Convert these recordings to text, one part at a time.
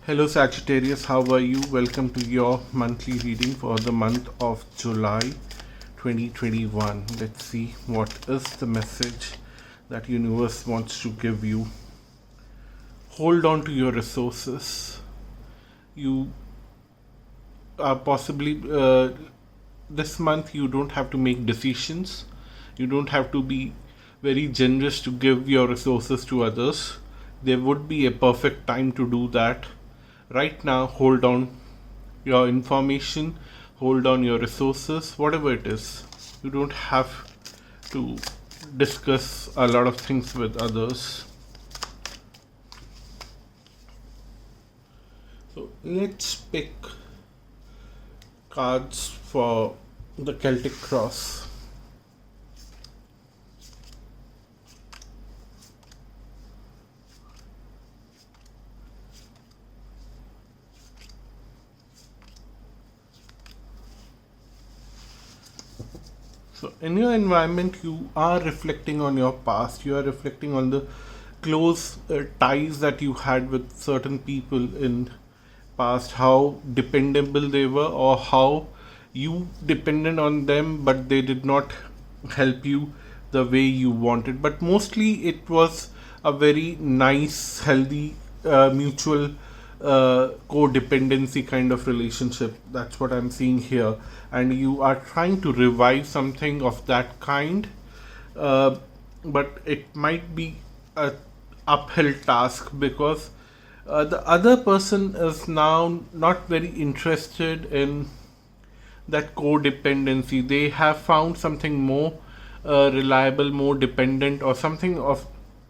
Hello Sagittarius, how are you? Welcome to your monthly reading for the month of July 2021. Let's see what is the message that universe wants to give you. Hold on to your resources. You are possibly this month you don't have to make decisions. You don't have to be very generous to give your resources to others. There would be a perfect time to do that. Right now, hold on your information, hold on your resources, whatever it is. You don't have to discuss a lot of things with others. So let's pick cards for the Celtic Cross. So in your environment, you are reflecting on your past. You are reflecting on the close ties that you had with certain people in past, how dependable they were, or how you depended on them, but they did not help you the way you wanted. But mostly, it was a very nice, healthy, mutual codependency kind of relationship. That's what I'm seeing here. And you are trying to revive something of that kind, uh, but it might be a uphill task because the other person is now not very interested in that codependency. They have found something more reliable, more dependent, or something of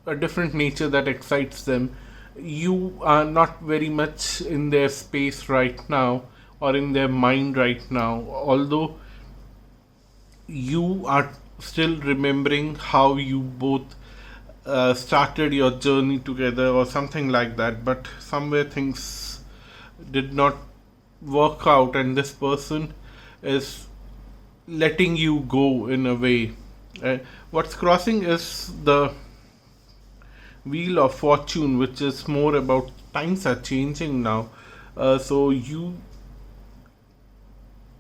a different nature that excites them. You are not very much in their space right now or in their mind right now, although you are still remembering how you both started your journey together or something like that, but somewhere things did not work out, and this person is letting you go in a way. What's crossing is the wheel of fortune, which is more about times are changing now. So you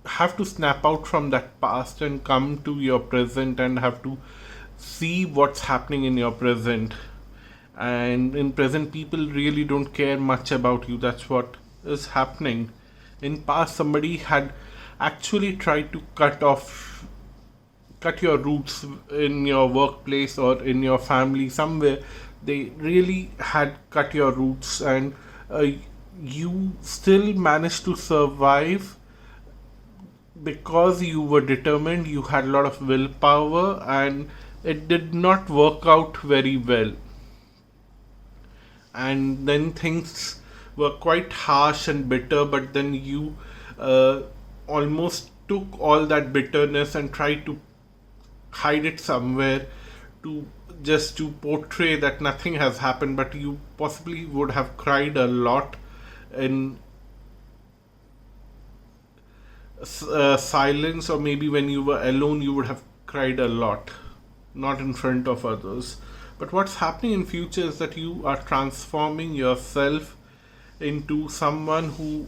have to snap out from that past and come to your present and have to see what's happening in your present. And in present, people really don't care much about you. That's what is happening. In past, somebody had actually tried to cut your roots in your workplace or in your family somewhere. They really had cut your roots, and you still managed to survive because you were determined. You had a lot of willpower, and it did not work out very well. And then things were quite harsh and bitter, but then you almost took all that bitterness and tried to hide it somewhere, to just to portray that nothing has happened, but you possibly would have cried a lot in silence, or maybe when you were alone you would have cried a lot, not in front of others. But what's happening in future is that you are transforming yourself into someone who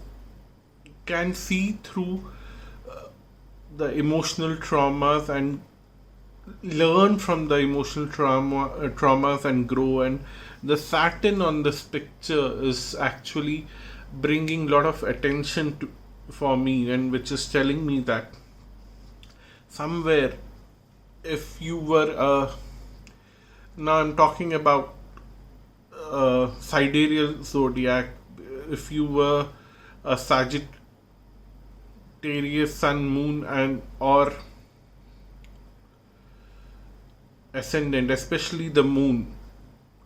can see through the emotional traumas and learn from the emotional traumas and grow. And the Saturn on this picture is actually bringing a lot of attention to for me, and which is telling me that somewhere, if you were now I'm talking about sidereal zodiac, if you were a Sagittarius sun, moon, and or ascendant, especially the moon.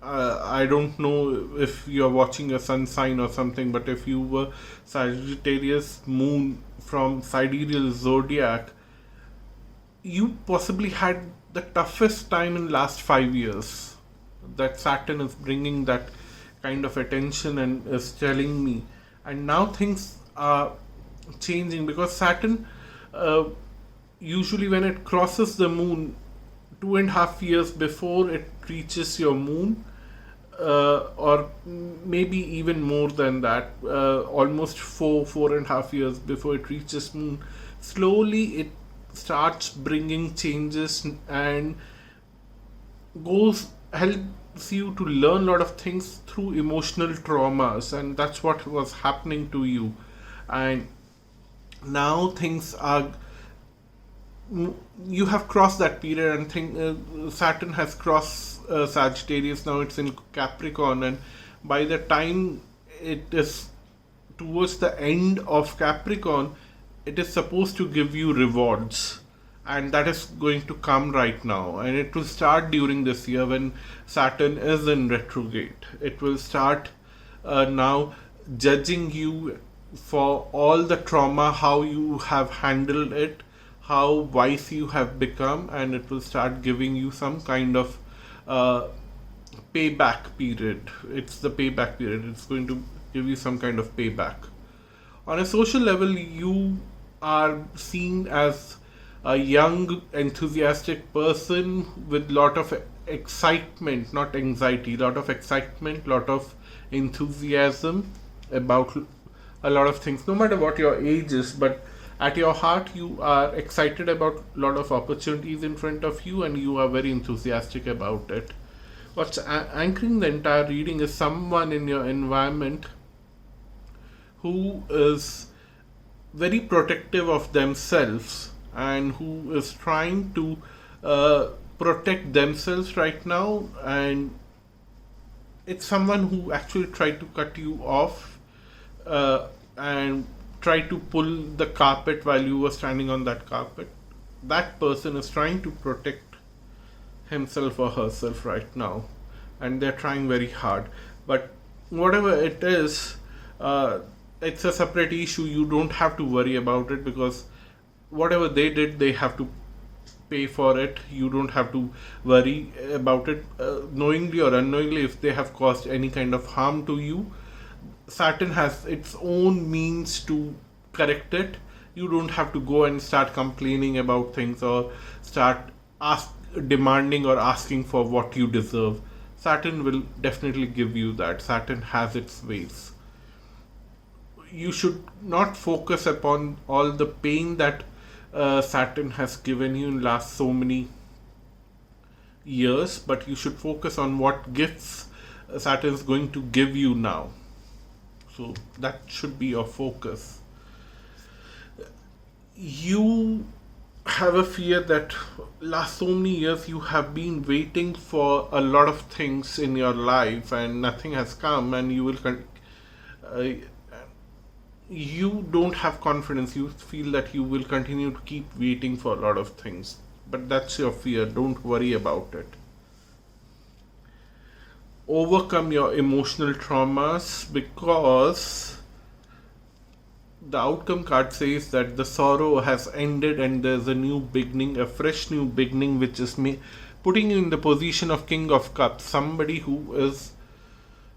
I don't know if you're watching a sun sign or something, but if you were Sagittarius moon from sidereal zodiac, you possibly had the toughest time in last 5 years. That Saturn is bringing that kind of attention and is telling me. And now things are changing because Saturn, usually when it crosses the moon 2.5 years before it reaches your moon, or maybe even more than that, almost 4.5 years before it reaches moon. Slowly it starts bringing changes and goes helps you to learn a lot of things through emotional traumas, and that's what was happening to you. And now things are, you have crossed that period, and Saturn has crossed Sagittarius. Now it's in Capricorn, and by the time it is towards the end of Capricorn, it is supposed to give you rewards, and that is going to come right now, and it will start during this year when Saturn is in retrograde. It will start now judging you for all the trauma, how you have handled it, how wise you have become, and it will start giving you some kind of payback period. It's the payback period. It's going to give you some kind of payback. On a social level, you are seen as a young, enthusiastic person with lot of excitement, not anxiety, lot of excitement, lot of enthusiasm about a lot of things, no matter what your age is, but at your heart you are excited about a lot of opportunities in front of you, and you are very enthusiastic about it. What's anchoring the entire reading is someone in your environment who is very protective of themselves and who is trying to protect themselves right now, and it's someone who actually tried to cut you off and try to pull the carpet while you were standing on that carpet. That person is trying to protect himself or herself right now, and they're trying very hard. But whatever it is, it's a separate issue. You don't have to worry about it, because whatever they did, they have to pay for it. You don't have to worry about it, knowingly or unknowingly. If they have caused any kind of harm to you, Saturn has its own means to correct it. You don't have to go and start complaining about things or start demanding or asking for what you deserve. Saturn will definitely give you that. Saturn has its ways. You should not focus upon all the pain that Saturn has given you in last so many years, but you should focus on what gifts Saturn is going to give you now. So that should be your focus. You have a fear that last so many years you have been waiting for a lot of things in your life and nothing has come, and you will you don't have confidence. You feel that you will continue to keep waiting for a lot of things, but that's your fear. Don't worry about it. Overcome your emotional traumas, because the outcome card says that the sorrow has ended and there's a new beginning, a fresh new beginning, which is putting you in the position of King of Cups. Somebody who is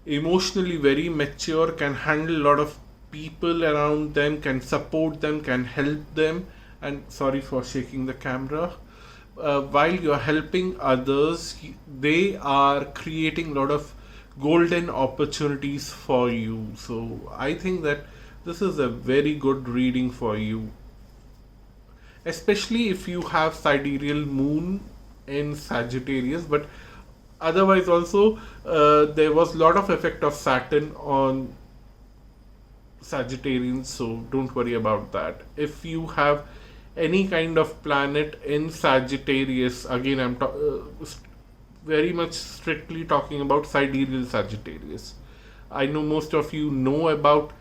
emotionally very mature, can handle a lot of people around them, can support them, can help them. And sorry for shaking the camera. While you're helping others, they are creating a lot of golden opportunities for you. So I think that this is a very good reading for you, especially if you have sidereal moon in Sagittarius. But otherwise also there was a lot of effect of Saturn on Sagittarians, so don't worry about that. If you have any kind of planet in Sagittarius, again I'm very much strictly talking about sidereal Sagittarius. I know most of you know about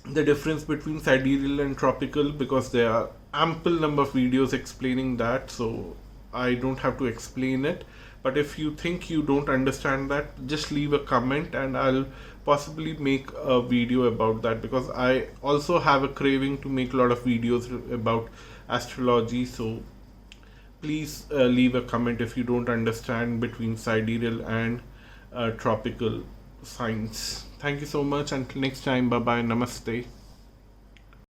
the difference between sidereal and tropical, because there are ample number of videos explaining that, so I don't have to explain it. But if you think you don't understand that, just leave a comment and I'll possibly make a video about that, because I also have a craving to make a lot of videos about astrology. So please leave a comment if you don't understand between sidereal and tropical signs. Thank you so much. Until next time, bye bye, namaste.